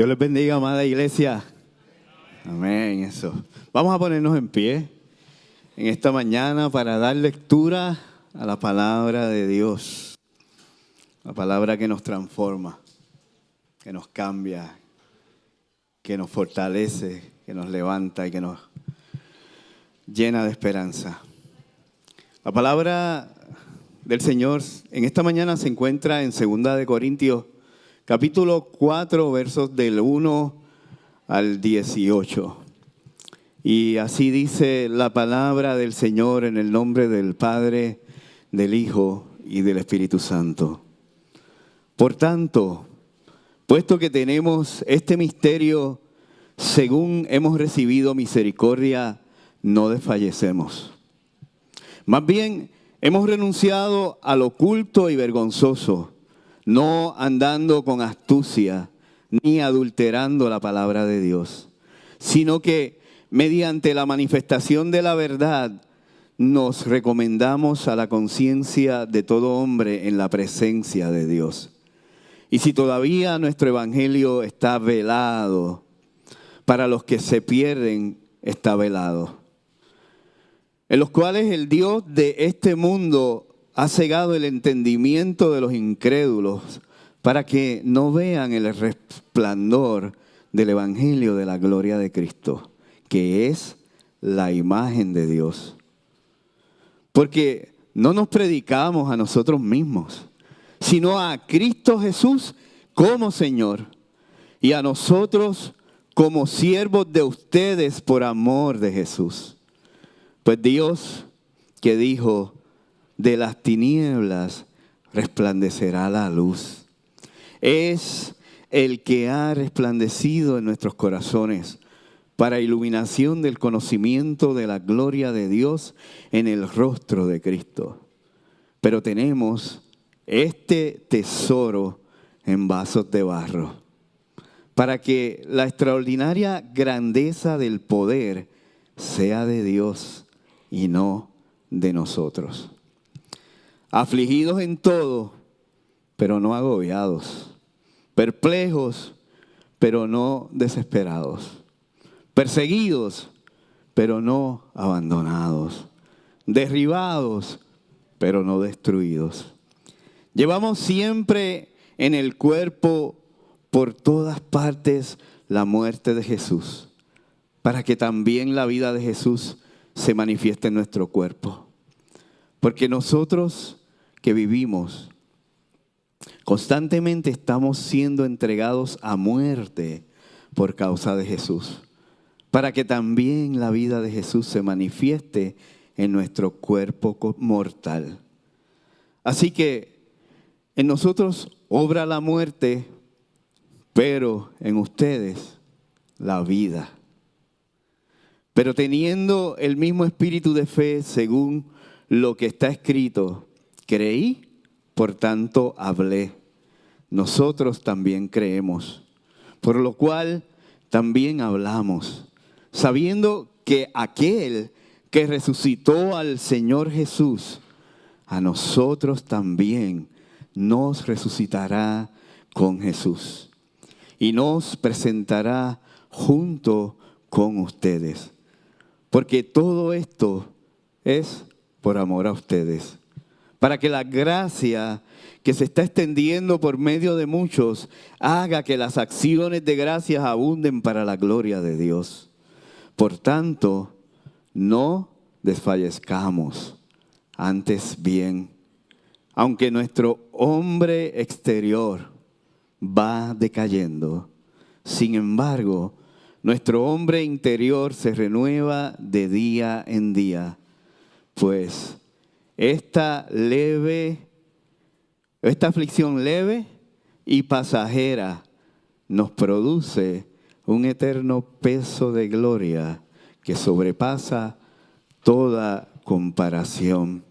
Dios les bendiga, amada iglesia. Amén, eso. Vamos a ponernos en pie en esta mañana para dar lectura a la palabra de Dios. La palabra que nos transforma, que nos cambia, que nos fortalece, que nos levanta y que nos llena de esperanza. La palabra del Señor en esta mañana se encuentra en 2 de Corintios, capítulo 4, versos del 1 al 18. Y así dice la palabra del Señor en el nombre del Padre, del Hijo y del Espíritu Santo. Por tanto, puesto que tenemos este misterio, según hemos recibido misericordia, no desfallecemos. Más bien, hemos renunciado al oculto y vergonzoso, no andando con astucia ni adulterando la palabra de Dios, sino que mediante la manifestación de la verdad nos recomendamos a la conciencia de todo hombre en la presencia de Dios. Y si todavía nuestro evangelio está velado, para los que se pierden está velado, en los cuales el Dios de este mundo ha cegado el entendimiento de los incrédulos para que no vean el resplandor del evangelio de la gloria de Cristo, que es la imagen de Dios. Porque no nos predicamos a nosotros mismos, sino a Cristo Jesús como Señor, y a nosotros como siervos de ustedes por amor de Jesús. Pues Dios, que dijo, de las tinieblas resplandecerá la luz, es el que ha resplandecido en nuestros corazones para iluminación del conocimiento de la gloria de Dios en el rostro de Cristo. Pero tenemos este tesoro en vasos de barro, para que la extraordinaria grandeza del poder sea de Dios y no de nosotros. Afligidos en todo, pero no agobiados. Perplejos, pero no desesperados. Perseguidos, pero no abandonados. Derribados, pero no destruidos. Llevamos siempre en el cuerpo por todas partes la muerte de Jesús, para que también la vida de Jesús se manifieste en nuestro cuerpo. Porque nosotros que vivimos constantemente estamos siendo entregados a muerte por causa de Jesús, para que también la vida de Jesús se manifieste en nuestro cuerpo mortal. Así que en nosotros obra la muerte, pero en ustedes la vida. Pero teniendo el mismo espíritu de fe, según lo que está escrito, creí, por tanto hablé. Nosotros también creemos, por lo cual también hablamos, sabiendo que aquel que resucitó al Señor Jesús, a nosotros también nos resucitará con Jesús y nos presentará junto con ustedes. Porque todo esto es por amor a ustedes, para que la gracia que se está extendiendo por medio de muchos haga que las acciones de gracias abunden para la gloria de Dios. Por tanto, no desfallezcamos, antes bien, aunque nuestro hombre exterior va decayendo, sin embargo, nuestro hombre interior se renueva de día en día, pues esta aflicción leve y pasajera nos produce un eterno peso de gloria que sobrepasa toda comparación,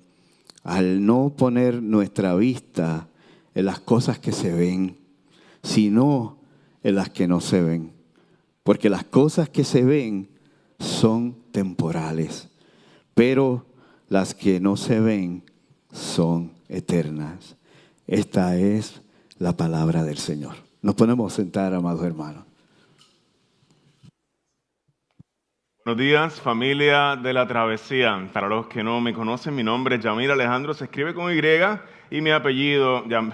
al no poner nuestra vista en las cosas que se ven, sino en las que no se ven. Porque las cosas que se ven son temporales, pero las que no se ven son eternas. Esta es la palabra del Señor. Nos ponemos a sentar, amados hermanos. Buenos días, familia de la Travesía. Para los que no me conocen, mi nombre es Yamil Alejandro, se escribe con Y y mi apellido, mi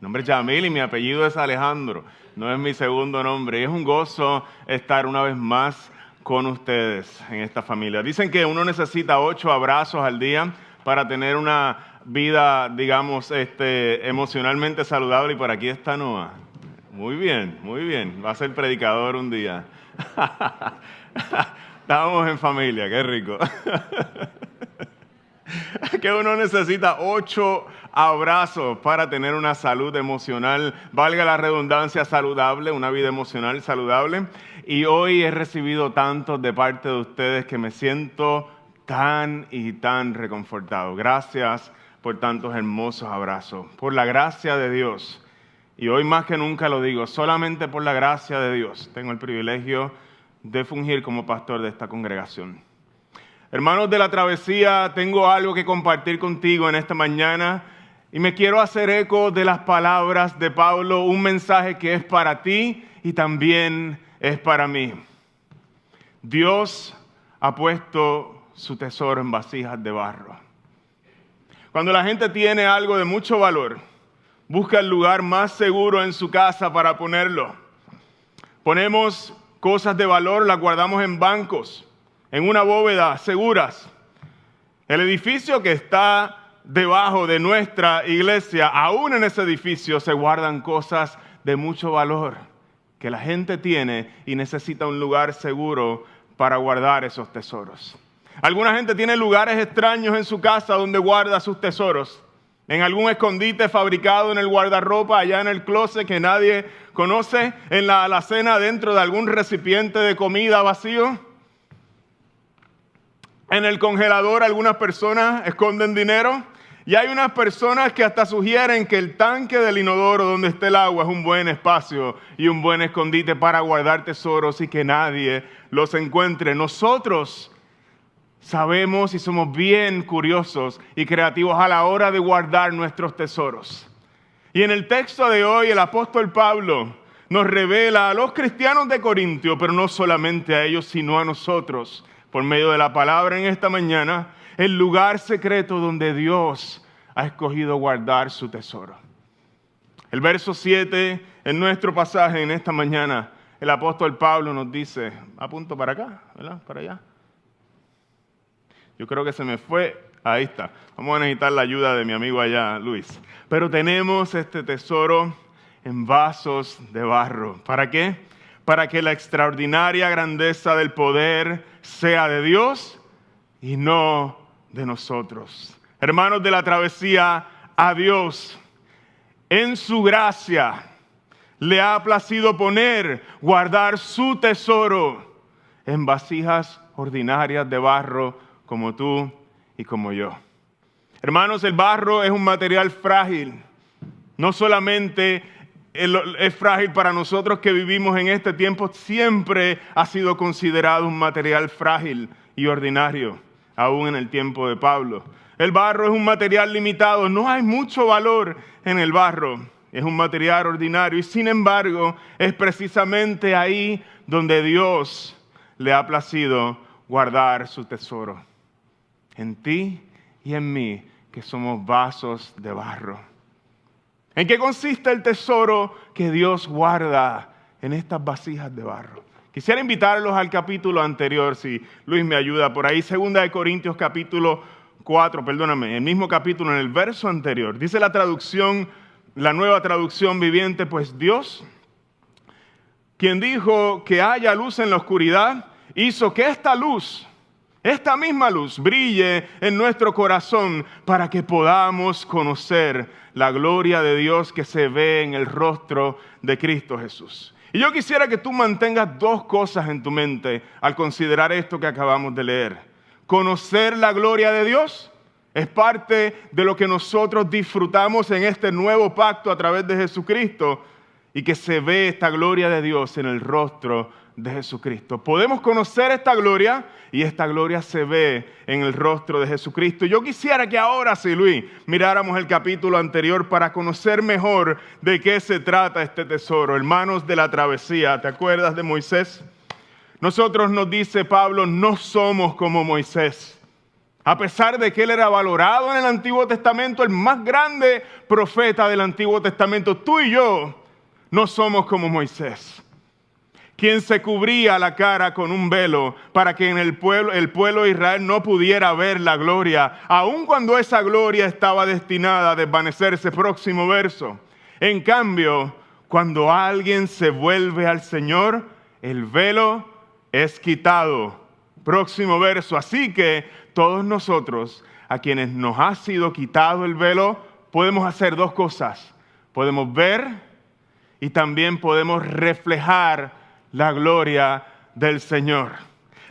nombre es Yamil y mi apellido es Alejandro, no es mi segundo nombre. Y es un gozo estar una vez más con ustedes en esta familia. Dicen que uno necesita 8 abrazos al día para tener una vida, digamos, emocionalmente saludable, y por aquí está Noah. Muy bien, va a ser predicador un día. Estamos en familia, qué rico. Que uno necesita 8 abrazos para tener una salud emocional, valga la redundancia, saludable, una vida emocional saludable. Y hoy he recibido tantos de parte de ustedes que me siento tan y tan reconfortado. Gracias por tantos hermosos abrazos, por la gracia de Dios. Y hoy más que nunca lo digo, solamente por la gracia de Dios tengo el privilegio de fungir como pastor de esta congregación. Hermanos de la Travesía, tengo algo que compartir contigo en esta mañana y me quiero hacer eco de las palabras de Pablo, un mensaje que es para ti y también es para mí. Dios ha puesto su tesoro en vasijas de barro. Cuando la gente tiene algo de mucho valor, busca el lugar más seguro en su casa para ponerlo. Ponemos cosas de valor, las guardamos en bancos, en una bóveda, seguras. El edificio que está debajo de nuestra iglesia, aún en ese edificio se guardan cosas de mucho valor que la gente tiene y necesita un lugar seguro para guardar esos tesoros. Alguna gente tiene lugares extraños en su casa donde guarda sus tesoros. En algún escondite fabricado en el guardarropa, allá en el closet que nadie conoce, en la alacena dentro de algún recipiente de comida vacío. En el congelador algunas personas esconden dinero y hay unas personas que hasta sugieren que el tanque del inodoro donde esté el agua es un buen espacio y un buen escondite para guardar tesoros y que nadie los encuentre. Nosotros sabemos y somos bien curiosos y creativos a la hora de guardar nuestros tesoros. Y en el texto de hoy el apóstol Pablo nos revela a los cristianos de Corintio, pero no solamente a ellos, sino a nosotros, por medio de la palabra en esta mañana, el lugar secreto donde Dios ha escogido guardar su tesoro. El verso 7 en nuestro pasaje en esta mañana, el apóstol Pablo nos dice, apunto para acá, ¿verdad? Para allá. Yo creo que se me fue. Ahí está. Vamos a necesitar la ayuda de mi amigo allá, Luis. Pero tenemos este tesoro en vasos de barro. ¿Para qué? Para que la extraordinaria grandeza del poder sea de Dios y no de nosotros. Hermanos de la Travesía, a Dios, en su gracia, le ha placido guardar su tesoro en vasijas ordinarias de barro, como tú y como yo. Hermanos, el barro es un material frágil. No solamente es frágil para nosotros que vivimos en este tiempo, siempre ha sido considerado un material frágil y ordinario, aún en el tiempo de Pablo. El barro es un material limitado, no hay mucho valor en el barro, es un material ordinario y sin embargo es precisamente ahí donde Dios le ha placido guardar su tesoro. En ti y en mí, que somos vasos de barro. ¿En qué consiste el tesoro que Dios guarda en estas vasijas de barro? Quisiera invitarlos al capítulo anterior, si Luis me ayuda por ahí, 2 Corintios capítulo 4, el mismo capítulo en el verso anterior. Dice la traducción, la Nueva Traducción Viviente, pues Dios, quien dijo que haya luz en la oscuridad, hizo que esta misma luz brille en nuestro corazón para que podamos conocer la gloria de Dios que se ve en el rostro de Cristo Jesús. Y yo quisiera que tú mantengas 2 cosas en tu mente al considerar esto que acabamos de leer. Conocer la gloria de Dios es parte de lo que nosotros disfrutamos en este nuevo pacto a través de Jesucristo y que se ve esta gloria de Dios en el rostro de Jesucristo. Podemos conocer esta gloria y esta gloria se ve en el rostro de Jesucristo. Yo quisiera que ahora, sí, Luis, miráramos el capítulo anterior para conocer mejor de qué se trata este tesoro. Hermanos de la Travesía, ¿te acuerdas de Moisés? Nosotros, nos dice Pablo, no somos como Moisés. A pesar de que él era valorado en el Antiguo Testamento, el más grande profeta del Antiguo Testamento, tú y yo no somos como Moisés, quien se cubría la cara con un velo para que en el pueblo de Israel no pudiera ver la gloria, aun cuando esa gloria estaba destinada a desvanecerse. Próximo verso. En cambio, cuando alguien se vuelve al Señor, el velo es quitado. Próximo verso. Así que todos nosotros, a quienes nos ha sido quitado el velo, podemos hacer dos cosas. Podemos ver y también podemos reflejar la gloria del Señor.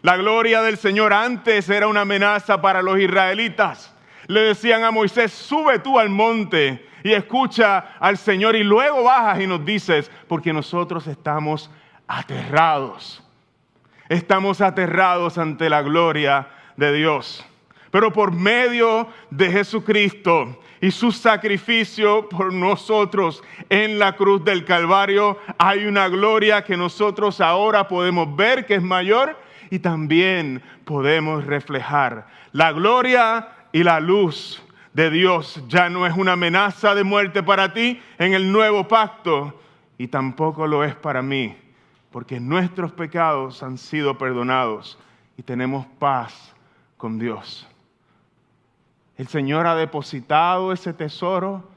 La gloria del Señor antes era una amenaza para los israelitas. Le decían a Moisés, sube tú al monte y escucha al Señor y luego bajas y nos dices, porque nosotros estamos aterrados. Estamos aterrados ante la gloria de Dios. Pero por medio de Jesucristo y su sacrificio por nosotros en la cruz del Calvario, hay una gloria que nosotros ahora podemos ver que es mayor y también podemos reflejar. La gloria y la luz de Dios ya no es una amenaza de muerte para ti en el nuevo pacto y tampoco lo es para mí, porque nuestros pecados han sido perdonados y tenemos paz con Dios. El Señor ha depositado ese tesoro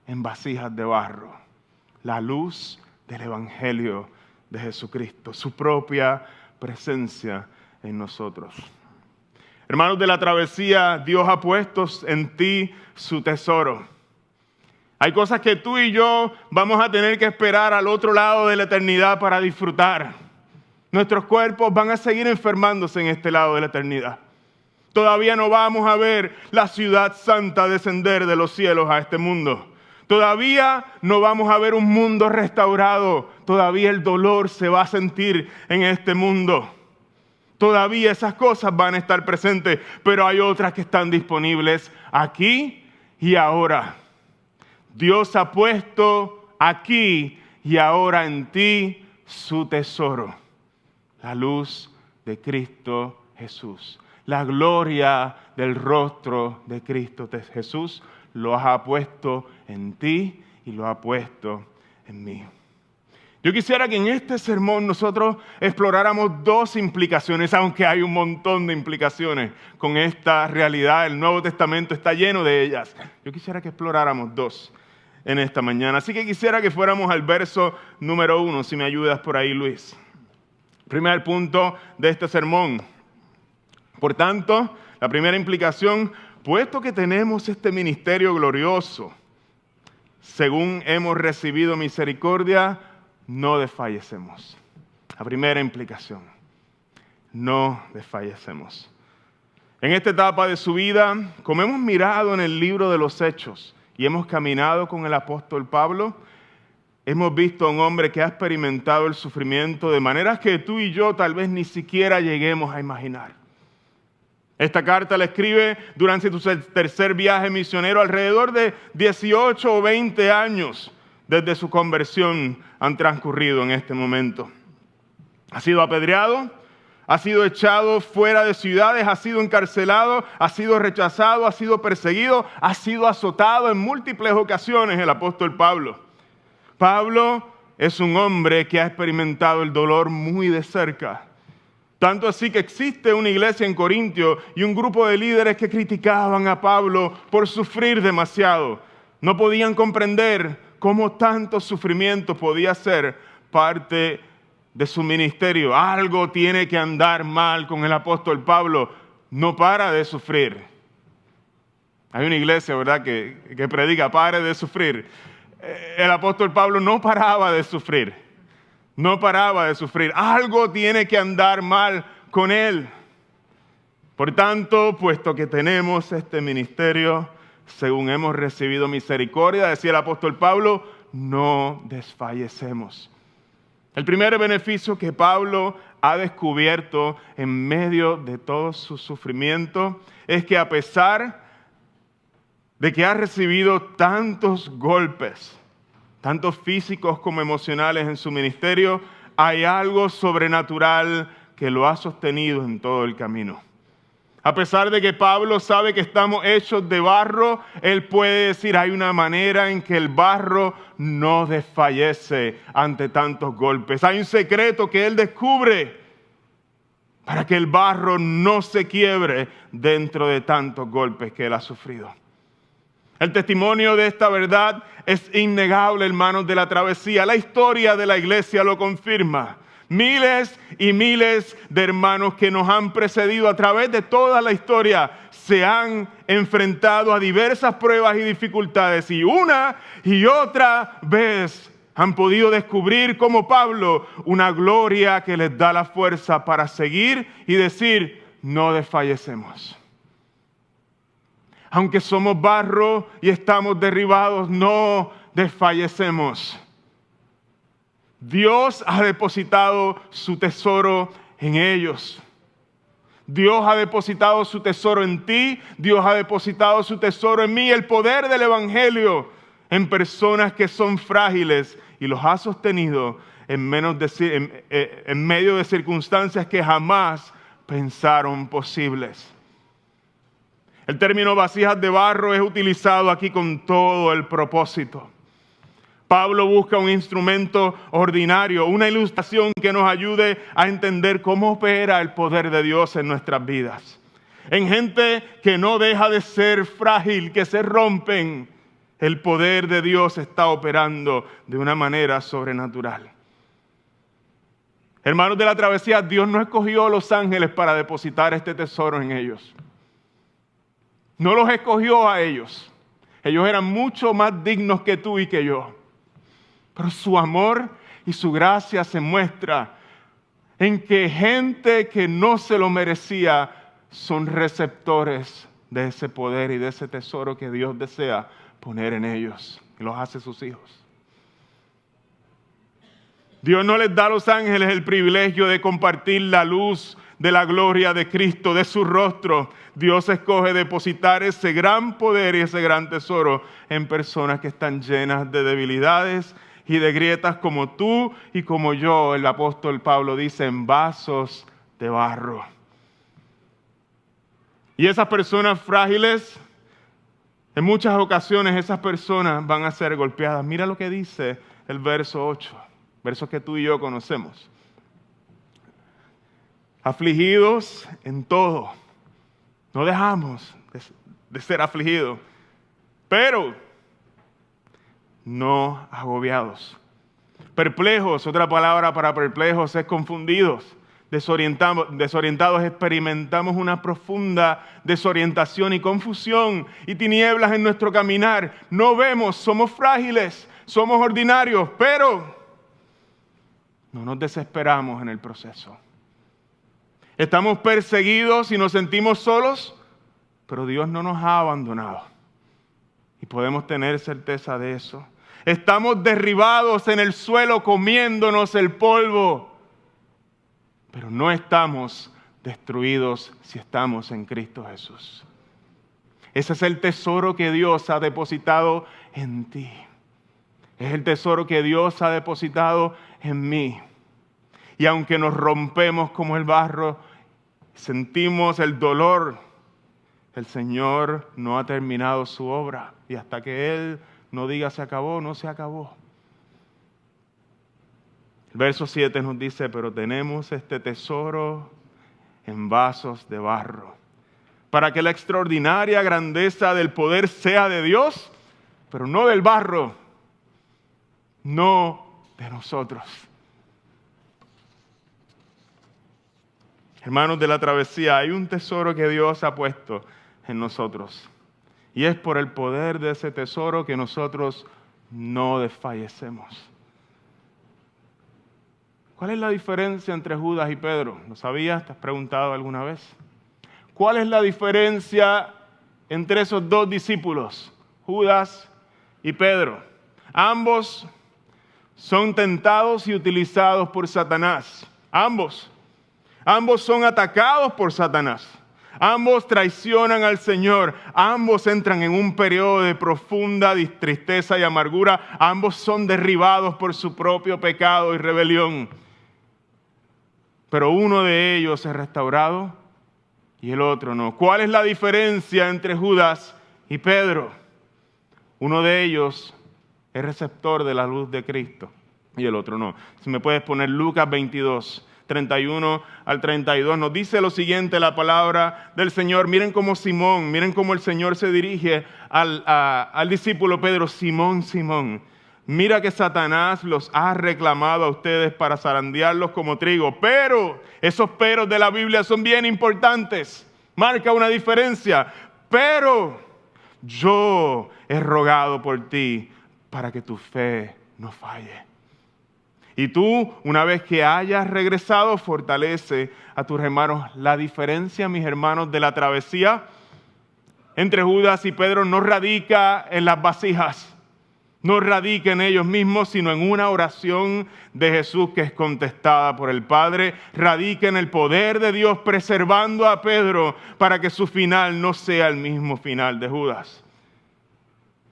en vasijas de barro, la luz del Evangelio de Jesucristo, su propia presencia en nosotros. Hermanos de la travesía, Dios ha puesto en ti su tesoro. Hay cosas que tú y yo vamos a tener que esperar al otro lado de la eternidad para disfrutar. Nuestros cuerpos van a seguir enfermándose en este lado de la eternidad. Todavía no vamos a ver la ciudad santa descender de los cielos a este mundo. Todavía no vamos a ver un mundo restaurado. Todavía el dolor se va a sentir en este mundo. Todavía esas cosas van a estar presentes, pero hay otras que están disponibles aquí y ahora. Dios ha puesto aquí y ahora en ti su tesoro, la luz de Cristo Jesús. La gloria del rostro de Cristo Jesús lo ha puesto en ti y lo ha puesto en mí. Yo quisiera que en este sermón nosotros exploráramos dos implicaciones, aunque hay un montón de implicaciones con esta realidad. El Nuevo Testamento está lleno de ellas. Yo quisiera que exploráramos dos en esta mañana. Así que quisiera que fuéramos al verso número 1, si me ayudas por ahí, Luis. Primer punto de este sermón. Por tanto, la primera implicación, puesto que tenemos este ministerio glorioso, según hemos recibido misericordia, no desfallecemos. La primera implicación, no desfallecemos. En esta etapa de su vida, como hemos mirado en el libro de los Hechos y hemos caminado con el apóstol Pablo, hemos visto a un hombre que ha experimentado el sufrimiento de maneras que tú y yo tal vez ni siquiera lleguemos a imaginar. Esta carta la escribe durante su tercer viaje misionero, alrededor de 18 o 20 años desde su conversión han transcurrido en este momento. Ha sido apedreado, ha sido echado fuera de ciudades, ha sido encarcelado, ha sido rechazado, ha sido perseguido, ha sido azotado en múltiples ocasiones el apóstol Pablo. Pablo es un hombre que ha experimentado el dolor muy de cerca. Tanto así que existe una iglesia en Corintio y un grupo de líderes que criticaban a Pablo por sufrir demasiado. No podían comprender cómo tanto sufrimiento podía ser parte de su ministerio. Algo tiene que andar mal con el apóstol Pablo. No para de sufrir. Hay una iglesia, ¿verdad?, que predica, pare de sufrir. El apóstol Pablo no paraba de sufrir. No paraba de sufrir. Algo tiene que andar mal con él. Por tanto, puesto que tenemos este ministerio, según hemos recibido misericordia, decía el apóstol Pablo, no desfallecemos. El primer beneficio que Pablo ha descubierto en medio de todo su sufrimiento es que a pesar de que ha recibido tantos golpes, tanto físicos como emocionales en su ministerio, hay algo sobrenatural que lo ha sostenido en todo el camino. A pesar de que Pablo sabe que estamos hechos de barro, él puede decir, hay una manera en que el barro no desfallece ante tantos golpes. Hay un secreto que él descubre para que el barro no se quiebre dentro de tantos golpes que él ha sufrido. El testimonio de esta verdad es innegable, hermanos de la travesía. La historia de la iglesia lo confirma. Miles y miles de hermanos que nos han precedido a través de toda la historia se han enfrentado a diversas pruebas y dificultades y una y otra vez han podido descubrir, como Pablo, una gloria que les da la fuerza para seguir y decir, no desfallecemos. Aunque somos barro y estamos derribados, no desfallecemos. Dios ha depositado su tesoro en ellos. Dios ha depositado su tesoro en ti. Dios ha depositado su tesoro en mí. El poder del evangelio en personas que son frágiles y los ha sostenido en medio de circunstancias que jamás pensaron posibles. El término vasijas de barro es utilizado aquí con todo el propósito. Pablo busca un instrumento ordinario, una ilustración que nos ayude a entender cómo opera el poder de Dios en nuestras vidas. En gente que no deja de ser frágil, que se rompen, el poder de Dios está operando de una manera sobrenatural. Hermanos de la travesía, Dios no escogió a los ángeles para depositar este tesoro en ellos. No los escogió a ellos. Ellos eran mucho más dignos que tú y que yo. Pero su amor y su gracia se muestra en que gente que no se lo merecía son receptores de ese poder y de ese tesoro que Dios desea poner en ellos y los hace sus hijos. Dios no les da a los ángeles el privilegio de compartir la luz de la gloria de Cristo, de su rostro. Dios escoge depositar ese gran poder y ese gran tesoro en personas que están llenas de debilidades y de grietas como tú y como yo. El apóstol Pablo dice, en vasos de barro. Y esas personas frágiles, en muchas ocasiones esas personas van a ser golpeadas. Mira lo que dice el verso 8, versos que tú y yo conocemos. Afligidos en todo. No dejamos de ser afligidos, pero no agobiados. Perplejos, otra palabra para perplejos es confundidos. Desorientados, experimentamos una profunda desorientación y confusión y tinieblas en nuestro caminar. No vemos, somos frágiles, somos ordinarios, pero no nos desesperamos en el proceso. Estamos perseguidos y nos sentimos solos, pero Dios no nos ha abandonado. Y podemos tener certeza de eso. Estamos derribados en el suelo comiéndonos el polvo, pero no estamos destruidos si estamos en Cristo Jesús. Ese es el tesoro que Dios ha depositado en ti. Es el tesoro que Dios ha depositado en mí. Y aunque nos rompemos como el barro, sentimos el dolor, el Señor no ha terminado su obra. Y hasta que Él no diga se acabó, no se acabó. El verso 7 nos dice, pero tenemos este tesoro en vasos de barro, para que la extraordinaria grandeza del poder sea de Dios, pero no del barro, no de nosotros. Hermanos de la travesía, hay un tesoro que Dios ha puesto en nosotros. Y es por el poder de ese tesoro que nosotros no desfallecemos. ¿Cuál es la diferencia entre Judas y Pedro? ¿Lo sabías? ¿Te has preguntado alguna vez? ¿Cuál es la diferencia entre esos dos discípulos, Judas y Pedro? Ambos son tentados y utilizados por Satanás. Ambos son atacados por Satanás. Ambos traicionan al Señor. Ambos entran en un periodo de profunda tristeza y amargura. Ambos son derribados por su propio pecado y rebelión. pero uno de ellos es restaurado y el otro no. ¿Cuál es la diferencia entre Judas y Pedro? Uno de ellos es receptor de la luz de Cristo y el otro no. Si me puedes poner Lucas 22, 31 al 32, nos dice lo siguiente la palabra del Señor. Miren cómo el Señor se dirige al discípulo Pedro. Simón, Simón, mira que Satanás los ha reclamado a ustedes para zarandearlos como trigo. Pero esos peros de la Biblia son bien importantes. Marca una diferencia. Pero yo he rogado por ti para que tu fe no falle. Y tú, una vez que hayas regresado, fortalece a tus hermanos. La diferencia, mis hermanos, de la travesía entre Judas y Pedro no radica en las vasijas, no radica en ellos mismos, sino en una oración de Jesús que es contestada por el Padre. Radica en el poder de Dios preservando a Pedro para que su final no sea el mismo final de Judas.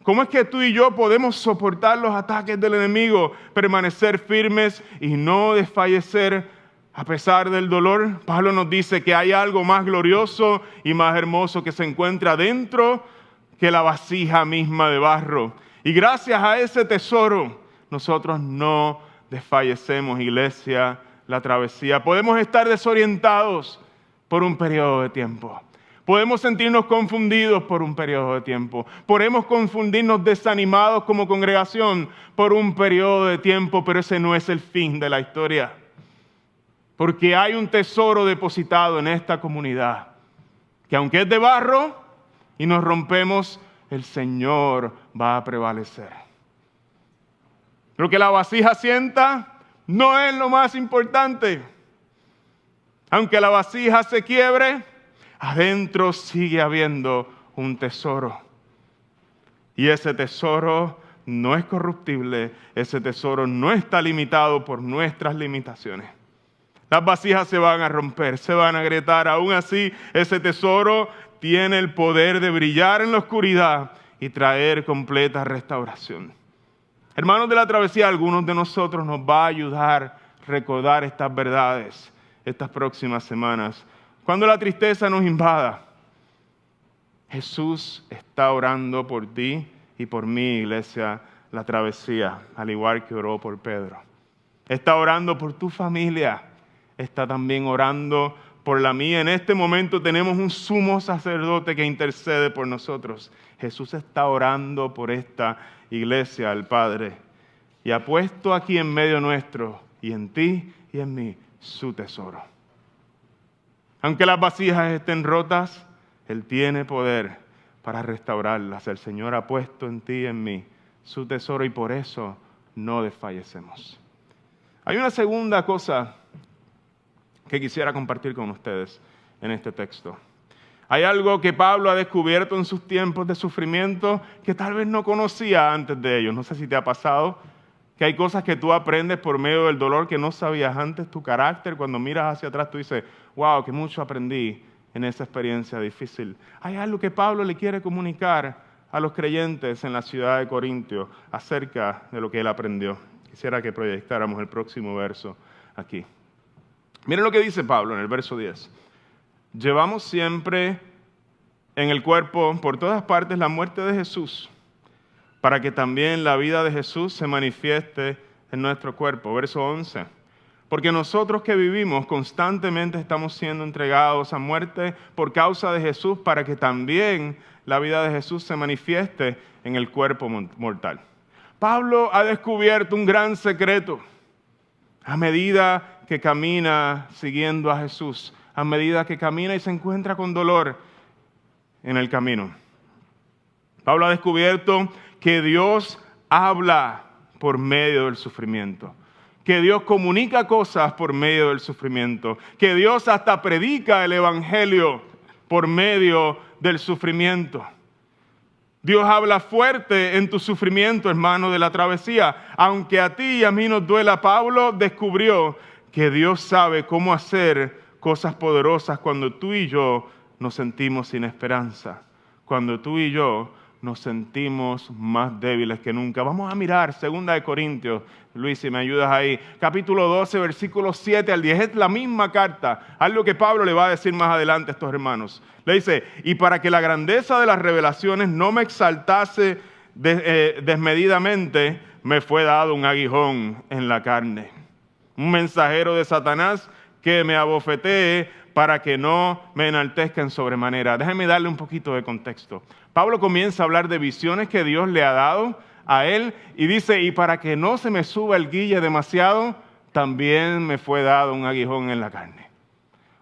¿Cómo es que tú y yo podemos soportar los ataques del enemigo, permanecer firmes y no desfallecer a pesar del dolor? Pablo nos dice que hay algo más glorioso y más hermoso que se encuentra dentro que la vasija misma de barro. Y gracias a ese tesoro, nosotros no desfallecemos, iglesia, la travesía. Podemos estar desorientados por un periodo de tiempo. Podemos sentirnos confundidos por un periodo de tiempo. Podemos confundirnos desanimados como congregación por un periodo de tiempo, pero ese no es el fin de la historia. Porque hay un tesoro depositado en esta comunidad, que aunque es de barro y nos rompemos, el Señor va a prevalecer. Lo que la vasija sienta no es lo más importante. Aunque la vasija se quiebre, adentro sigue habiendo un tesoro. Y ese tesoro no es corruptible, ese tesoro no está limitado por nuestras limitaciones. Las vasijas se van a romper, se van a agrietar. Aún así, ese tesoro tiene el poder de brillar en la oscuridad y traer completa restauración. Hermanos de la travesía, algunos de nosotros nos va a ayudar a recordar estas verdades estas próximas semanas. Cuando la tristeza nos invada, Jesús está orando por ti y por mí, iglesia, la travesía, al igual que oró por Pedro. Está orando por tu familia, está también orando por la mía. En este momento tenemos un sumo sacerdote que intercede por nosotros. Jesús está orando por esta iglesia, al Padre, y ha puesto aquí en medio nuestro, y en ti y en mí, su tesoro. Aunque las vasijas estén rotas, Él tiene poder para restaurarlas. El Señor ha puesto en ti y en mí su tesoro y por eso no desfallecemos. Hay una segunda cosa que quisiera compartir con ustedes en este texto. Hay algo que Pablo ha descubierto en sus tiempos de sufrimiento que tal vez no conocía antes de ellos. No sé si te ha pasado que hay cosas que tú aprendes por medio del dolor que no sabías antes. Tu carácter, cuando miras hacia atrás, tú dices, wow, que mucho aprendí en esa experiencia difícil. Hay algo que Pablo le quiere comunicar a los creyentes en la ciudad de Corintio acerca de lo que él aprendió. Quisiera que proyectáramos el próximo verso aquí. Miren lo que dice Pablo en el verso 10. Llevamos siempre en el cuerpo por todas partes la muerte de Jesús, para que también la vida de Jesús se manifieste en nuestro cuerpo. Verso 11. Porque nosotros que vivimos constantemente estamos siendo entregados a muerte por causa de Jesús, para que también la vida de Jesús se manifieste en el cuerpo mortal. Pablo ha descubierto un gran secreto. A medida que camina siguiendo a Jesús, a medida que camina y se encuentra con dolor en el camino. Pablo ha descubierto que Dios habla por medio del sufrimiento, que Dios comunica cosas por medio del sufrimiento, que Dios hasta predica el evangelio por medio del sufrimiento. Dios habla fuerte en tu sufrimiento, hermano de la travesía. Aunque a ti y a mí nos duela, Pablo descubrió que Dios sabe cómo hacer cosas poderosas cuando tú y yo nos sentimos sin esperanza, cuando tú y yo nos sentimos más débiles que nunca. Vamos a mirar 2 Corintios, Luis, si me ayudas ahí, capítulo 12, versículos 7 al 10, es la misma carta, algo que Pablo le va a decir más adelante a estos hermanos. Le dice, y para que la grandeza de las revelaciones no me exaltase desmedidamente, me fue dado un aguijón en la carne, un mensajero de Satanás que me abofetee para que no me enaltezca en sobremanera. Déjenme darle un poquito de contexto. Pablo comienza a hablar de visiones que Dios le ha dado a él y dice, y para que no se me suba el guille demasiado, también me fue dado un aguijón en la carne.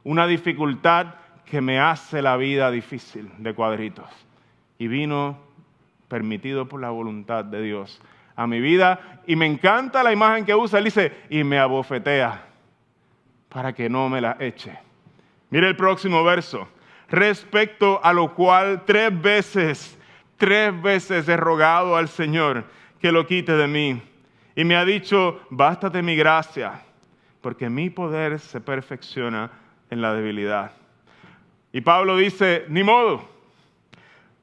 Una dificultad que me hace la vida difícil de cuadritos. Y vino permitido por la voluntad de Dios a mi vida. Y me encanta la imagen que usa. Él dice, y me abofetea para que no me la eche. Mire el próximo verso. Respecto a lo cual 3 veces he rogado al Señor que lo quite de mí. Y me ha dicho, bástate mi gracia, porque mi poder se perfecciona en la debilidad. Y Pablo dice, ni modo.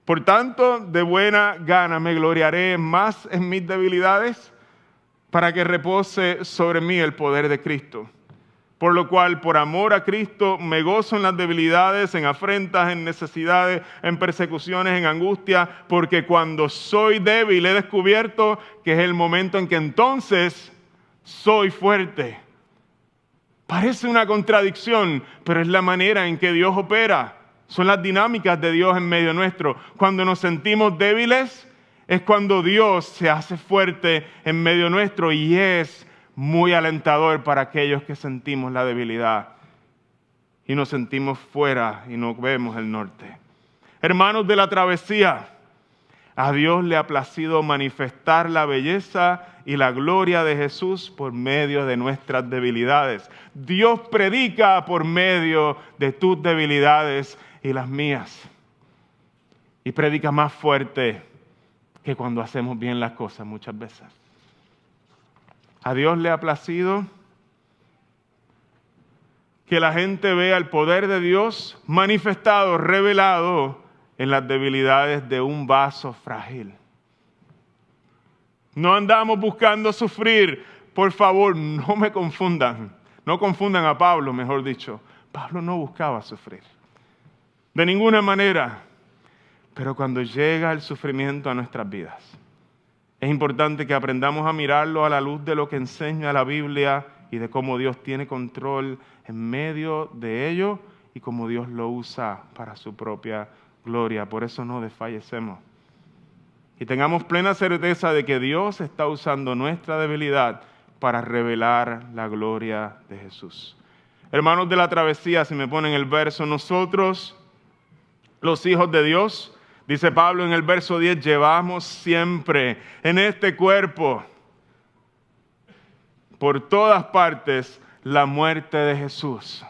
Por tanto, de buena gana me gloriaré más en mis debilidades para que repose sobre mí el poder de Cristo. Por lo cual, por amor a Cristo, me gozo en las debilidades, en afrentas, en necesidades, en persecuciones, en angustia, porque cuando soy débil he descubierto que es el momento en que entonces soy fuerte. Parece una contradicción, pero es la manera en que Dios opera. Son las dinámicas de Dios en medio nuestro. Cuando nos sentimos débiles, es cuando Dios se hace fuerte en medio nuestro y es muy alentador para aquellos que sentimos la debilidad y nos sentimos fuera y no vemos el norte. Hermanos de la travesía, a Dios le ha placido manifestar la belleza y la gloria de Jesús por medio de nuestras debilidades. Dios predica por medio de tus debilidades y las mías. Y predica más fuerte que cuando hacemos bien las cosas muchas veces. A Dios le ha placido que la gente vea el poder de Dios manifestado, revelado en las debilidades de un vaso frágil. No andamos buscando sufrir. Por favor, no me confundan. No confundan a Pablo, mejor dicho. Pablo no buscaba sufrir. De ninguna manera. Pero cuando llega el sufrimiento a nuestras vidas, es importante que aprendamos a mirarlo a la luz de lo que enseña la Biblia y de cómo Dios tiene control en medio de ello y cómo Dios lo usa para su propia gloria. Por eso no desfallecemos. Y tengamos plena certeza de que Dios está usando nuestra debilidad para revelar la gloria de Jesús. Hermanos de la travesía, si me ponen el verso, nosotros, los hijos de Dios, dice Pablo en el verso 10, llevamos siempre en este cuerpo, por todas partes, la muerte de Jesús.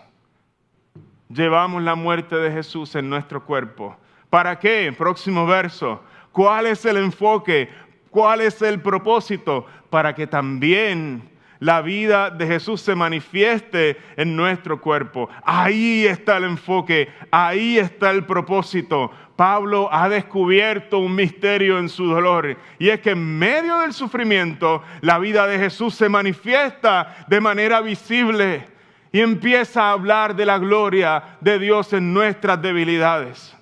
Llevamos la muerte de Jesús en nuestro cuerpo. ¿Para qué? Próximo verso. ¿Cuál es el enfoque? ¿Cuál es el propósito? Para que también la vida de Jesús se manifieste en nuestro cuerpo. Ahí está el enfoque, ahí está el propósito. Pablo ha descubierto un misterio en su dolor, y es que en medio del sufrimiento la vida de Jesús se manifiesta de manera visible y empieza a hablar de la gloria de Dios en nuestras debilidades.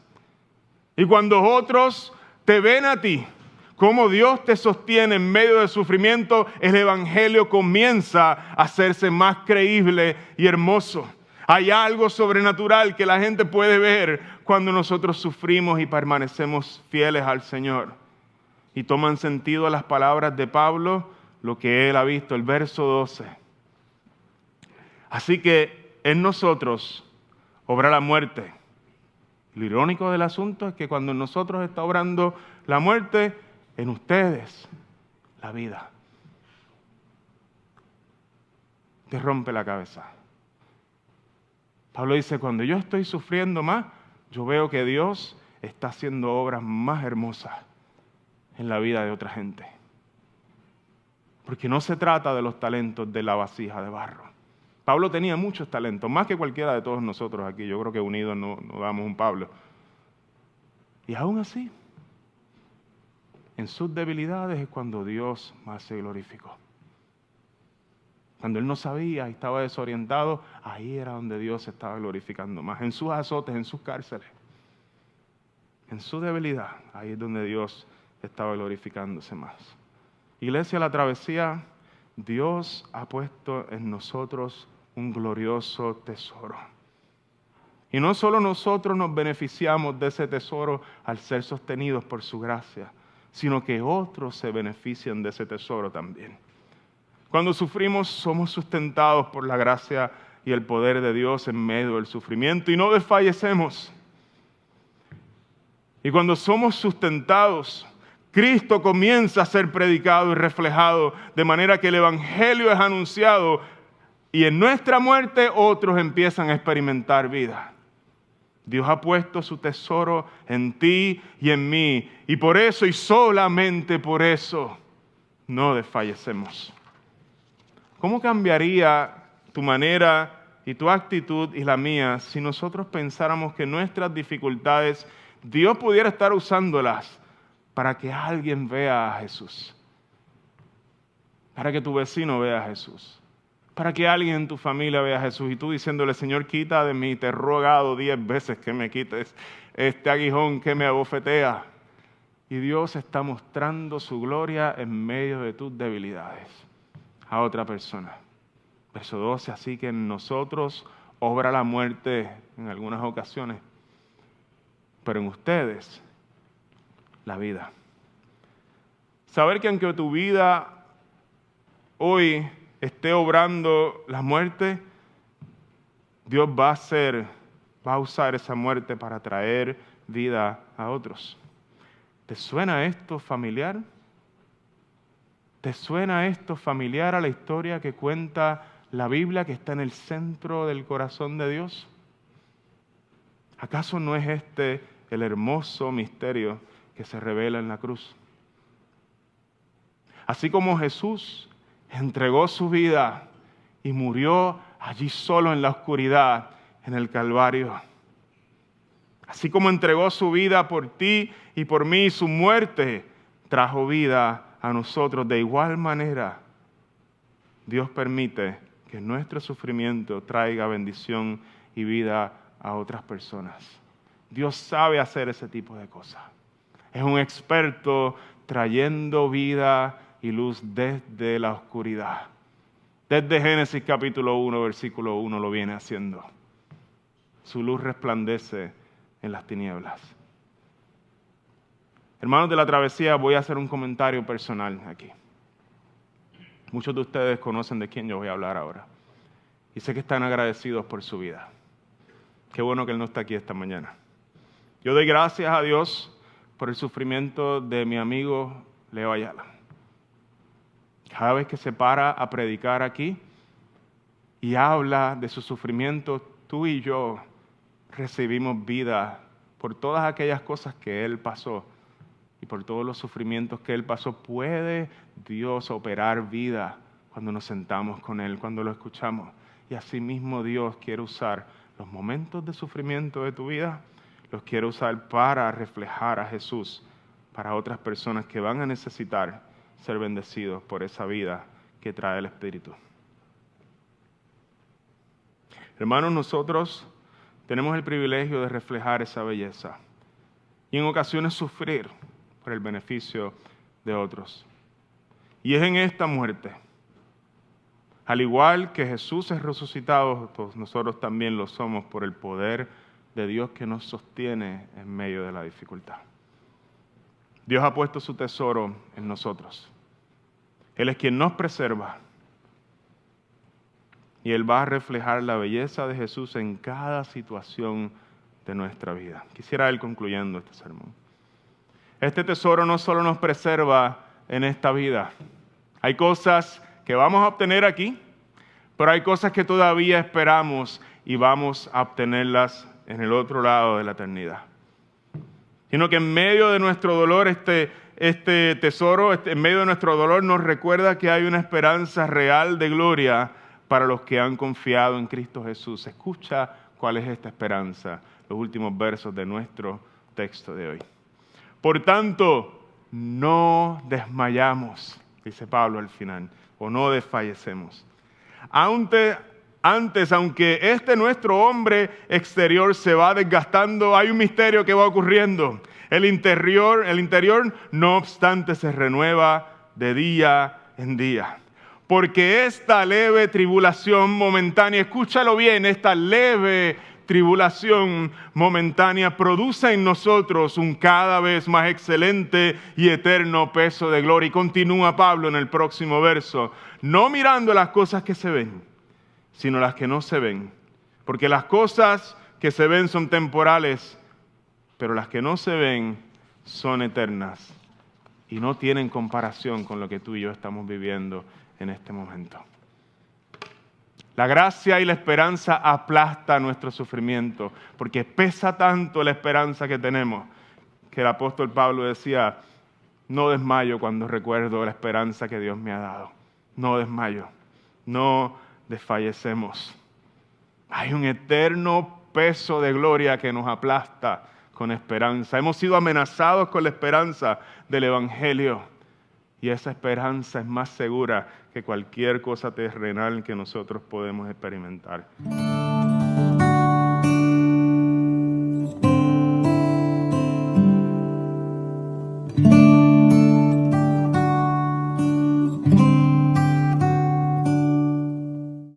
Y cuando otros te ven a ti, cómo Dios te sostiene en medio del sufrimiento, el evangelio comienza a hacerse más creíble y hermoso. Hay algo sobrenatural que la gente puede ver cuando nosotros sufrimos y permanecemos fieles al Señor. Y toman sentido las palabras de Pablo, lo que él ha visto, el verso 12. Así que en nosotros obra la muerte. Lo irónico del asunto es que cuando en nosotros está obrando la muerte, en ustedes la vida. Te rompe la cabeza. Pablo dice, cuando yo estoy sufriendo más, yo veo que Dios está haciendo obras más hermosas en la vida de otra gente. Porque no se trata de los talentos de la vasija de barro. Pablo tenía muchos talentos, más que cualquiera de todos nosotros aquí. Yo creo que unidos no damos un Pablo. Y aún así, en sus debilidades es cuando Dios más se glorificó. Cuando él no sabía y estaba desorientado, ahí era donde Dios se estaba glorificando más. En sus azotes, en sus cárceles, en su debilidad, ahí es donde Dios estaba glorificándose más. Iglesia, la travesía, Dios ha puesto en nosotros un glorioso tesoro. Y no solo nosotros nos beneficiamos de ese tesoro al ser sostenidos por su gracia, sino que otros se benefician de ese tesoro también. Cuando sufrimos, somos sustentados por la gracia y el poder de Dios en medio del sufrimiento y no desfallecemos. Y cuando somos sustentados, Cristo comienza a ser predicado y reflejado, de manera que el Evangelio es anunciado y en nuestra muerte otros empiezan a experimentar vida. Dios ha puesto su tesoro en ti y en mí, y por eso y solamente por eso no desfallecemos. ¿Cómo cambiaría tu manera y tu actitud y la mía si nosotros pensáramos que nuestras dificultades Dios pudiera estar usándolas para que alguien vea a Jesús? Para que tu vecino vea a Jesús. Para que alguien en tu familia vea a Jesús y tú diciéndole: Señor, quita de mí, te he rogado 10 veces que me quites este aguijón que me abofetea. Y Dios está mostrando su gloria en medio de tus debilidades a otra persona. Verso 12, así que en nosotros obra la muerte en algunas ocasiones, pero en ustedes la vida. Saber que aunque tu vida hoy esté obrando la muerte, Dios va a usar esa muerte para traer vida a otros. ¿Te suena esto familiar? ¿Te suena esto familiar a la historia que cuenta la Biblia, que está en el centro del corazón de Dios? ¿Acaso no es este el hermoso misterio que se revela en la cruz? Así como Jesús entregó su vida y murió allí solo en la oscuridad, en el Calvario. Así como entregó su vida por ti y por mí, su muerte trajo vida a nosotros. De igual manera, Dios permite que nuestro sufrimiento traiga bendición y vida a otras personas. Dios sabe hacer ese tipo de cosas. Es un experto trayendo vida y luz desde la oscuridad. Desde Génesis capítulo 1, versículo 1 lo viene haciendo. Su luz resplandece en las tinieblas. Hermanos de la travesía, voy a hacer un comentario personal aquí. Muchos de ustedes conocen de quién yo voy a hablar ahora. Y sé que están agradecidos por su vida. Qué bueno que él no está aquí esta mañana. Yo doy gracias a Dios por el sufrimiento de mi amigo Leo Ayala. Cada vez que se para a predicar aquí y habla de su sufrimiento, tú y yo recibimos vida por todas aquellas cosas que él pasó y por todos los sufrimientos que él pasó. Puede Dios operar vida cuando nos sentamos con él, cuando lo escuchamos. Y asimismo Dios quiere usar los momentos de sufrimiento de tu vida, los quiere usar para reflejar a Jesús para otras personas que van a necesitar ser bendecidos por esa vida que trae el Espíritu. Hermanos, nosotros tenemos el privilegio de reflejar esa belleza y en ocasiones sufrir por el beneficio de otros. Y es en esta muerte, al igual que Jesús es resucitado, nosotros también lo somos por el poder de Dios que nos sostiene en medio de la dificultad. Dios ha puesto su tesoro en nosotros. Él es quien nos preserva. Y Él va a reflejar la belleza de Jesús en cada situación de nuestra vida. Quisiera ir concluyendo este sermón. Este tesoro no solo nos preserva en esta vida. Hay cosas que vamos a obtener aquí, pero hay cosas que todavía esperamos y vamos a obtenerlas en el otro lado de la eternidad. Sino que en medio de nuestro dolor, este tesoro, en medio de nuestro dolor, nos recuerda que hay una esperanza real de gloria para los que han confiado en Cristo Jesús. Escucha cuál es esta esperanza, los últimos versos de nuestro texto de hoy. Por tanto, no desmayamos, dice Pablo al final, o no desfallecemos. Antes, aunque nuestro hombre exterior se va desgastando, hay un misterio que va ocurriendo. El interior, no obstante, se renueva de día en día. Porque esta leve tribulación momentánea, escúchalo bien, esta leve tribulación momentánea produce en nosotros un cada vez más excelente y eterno peso de gloria. Y continúa Pablo en el próximo verso, no mirando las cosas que se ven, sino las que no se ven. Porque las cosas que se ven son temporales, pero las que no se ven son eternas y no tienen comparación con lo que tú y yo estamos viviendo en este momento. La gracia y la esperanza aplastan nuestro sufrimiento, porque pesa tanto la esperanza que tenemos, que el apóstol Pablo decía, no desmayo cuando recuerdo la esperanza que Dios me ha dado. No desmayo, no desfallecemos. Hay un eterno peso de gloria que nos aplasta con esperanza. Hemos sido amenazados con la esperanza del Evangelio y esa esperanza es más segura que cualquier cosa terrenal que nosotros podemos experimentar.